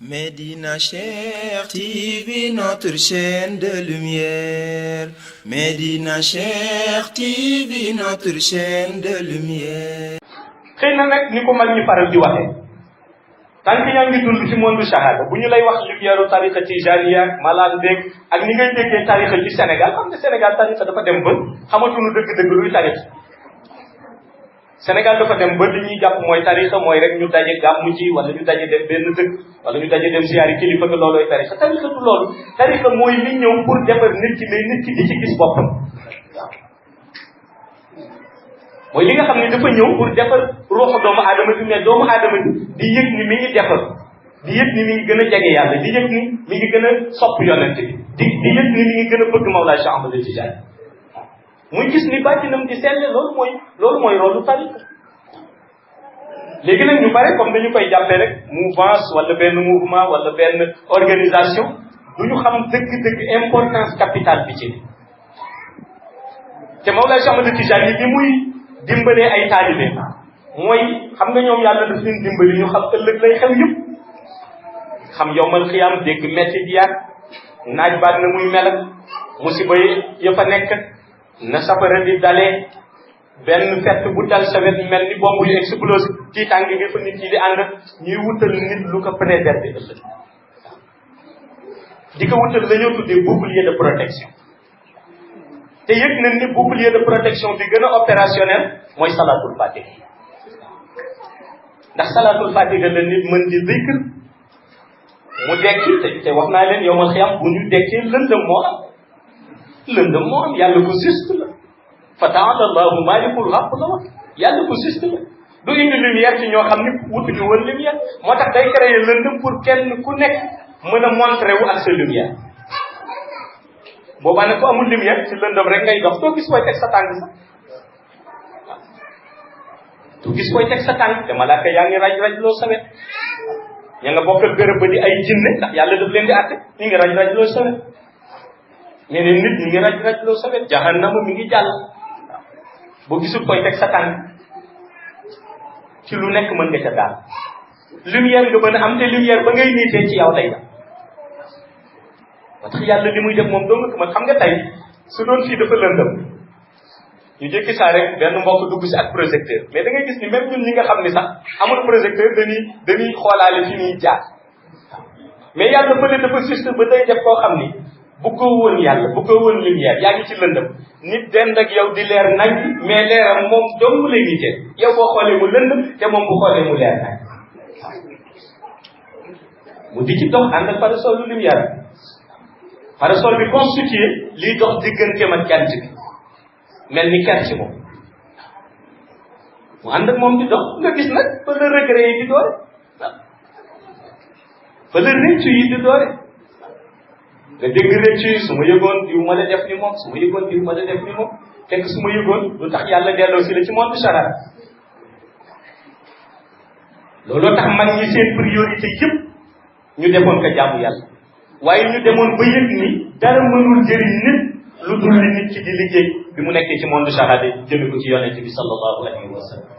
Médina Cheikh TV, notre chaîne de lumière. Médina Cheikh TV, notre chaîne de lumière. xëy na nag ni ko mag ñi faral di waxee tant que yaa ngi dund ci monde shahada bu ñu lay wax lumière tariqa tijaniya ak malaan beeg ak ni ngay déggee tariqa ci Sénégal xam nga Sénégal tariqa dafa dem ba xamatuñu dëgg-dëgg luy tariqa Sénégal dafa dem ba li ñuy jàpp mooy tariqa mooy rek ñu daje gàmmu ji wala ñu daje dem benn dëkk wala ñu daje dem ziyaari kilifa nga loolooy tariqa tariqa du loolu tariqa mooy li ñëw pour defar nit ki mais nit ki di ci gis boppam mooy li nga xam ne dafa ñëw pour defar ruuxu doomu aadama bi mais doomu aadama bi di yëg ni mi ngi defar di yëg ni mi ngi gën a jege yàlla di yëg ni mi ngi gën a sopp yonent bi di yëg ni mi ngi gën a bëgg Mawlaa Cheikh Ahmad Tijaani muy gis ni bàttinam di selle loolu mooy rôle tariqa léegi nag ñu bare comme dañu koy jàppee rek mouvance wala benn mouvement wala benn organisation du ñu xam dëgg-dëgg importance capitale bi ci te Mawlaa Cheikh Ahmad Tijaani bi muy dimbalee ay taalibe mooy xam nga ñoom yàlla daf leen dimbali ñu xam ëllëg lay xew yëpp xam yowmal xiyaam dégg metti di yaag naaj baat na muy mel musiba ya fa nekk na safara di dalee benn fett bu dal sa wet mel ni bomb yu explose tiitaange nga fa nit ñi di ànd ñuy wutal nit lu ko préserver ëllëg di ko wutal la ñoo tuddee bouclier de protection te yëg nañ ni bouclier de protection bi gën a opérationnel mooy salatul fatiha ndax salatul fatiha la nit mën di zikr mu dekki te wax naa leen yowmal xiyam bu ñu dekkee lëndëm moo am yàlla ko juste la fa taala allahu malikul haq la wax yàlla ko juste la du indi lumière ci ñoo xam ni wutuñu woon lumière moo tax day créer lëndëm pour kenn ku nekk mën a montrer wu ak sa lumière boobaa nag ku amul lumière ci lëndëm rek ngay dox doo gis koy teg sa tànk sax doo gis koy teg sa tànk te malaaka yaa ngi raj loo sawet ña nga bokkal gërëb ba di ay jinne ndax yàlla daf leen di àtte ñi ngi raj loo sawet ñeneen nit ñi ngi raj loo sawet jahannama mi ngi jàll boo gisul koy teg sa tànk ci lu nekk mën nga ca daal lumière nga mën a am te lumière ba ngay niitee ci yow lay da parce que yàlla li muy def moom doo nga ko mën xam nga tey su doon fii dafa lëndëm ñu jékki saa rek benn mbokk dugg si ak projecteur mais da ngay gis ni même ñun ñi nga xam ni sax amul projecteur dañuy xoolaale fi ñuy jaar mais yàlla bële dafa juste ba day def koo xam ni bu ko woon yàlla bu ko woon lumière yaa ngi ci lëndëm nit dend ak yow di leer nañ mais leeram moom dong lay nitee yow boo xoolee mu lëndëm te moom bu xoolee mu leer nañ mu di ci dox ànd ak parasolu lumière parasol bi constitué liy dox digganteem ak jant bi mel ni ker ci moom mu ànd ak moom di dox nga gis nag fa la regret yi di doore fa la rëccu yi di doore nga dégg rëccu yi su ma yëgoon diw ma la def ni moom su ma yëgoon diw ma la def ni moom fekk su ma yëgoon lu tax yàlla delloo si la ci monde charade looloo tax mag ñi seen priorité yëpp ñu defoon ko jaamu yàlla waaye ñu demoon ba yëg ni dara mënul jëriñ nit lu dul li nit ki di liggéey bi mu nekkee ci monde shahada jëme ko ci yonent bi sallallahu alayhi wa sallam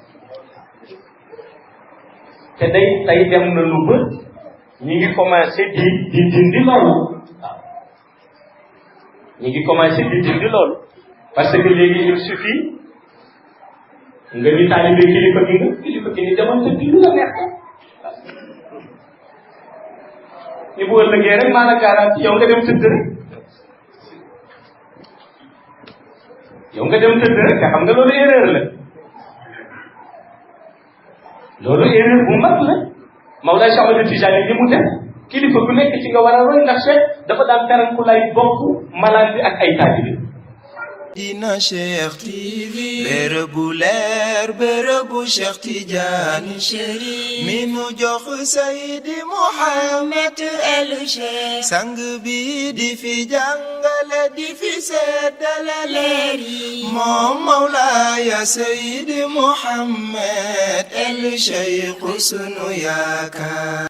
te tey dem na lu ba ñi ngi commencé di dindi loolu waaw ñi ngi commencé di dindi loolu parce que léegi il suffit nga ni taalibe kilifa gi ni demoon te lu la neex ñu bu ëllëgee rek maa la garanti yow nga dem tëdd rek te xam nga loolu erreur la loolu erreur bu mag la Mawlaa Cheikh Ahmad Tijaani li mu def kilifa ku nekk ci nga war a roy ndax Cheikh dafa daan teral ku lay bokk malaan bi ak ay taalibe Médina Cheikh TV, bërëbu leer bërëbu Cheikh Tidiane Chérif mi nu jox Seydi Mouhamed El Cheikh sang bi di fi jàngale di fi seddale leer yi moom Mawlaaya Seydi Mouhamed El Cheikh sunu yaakaar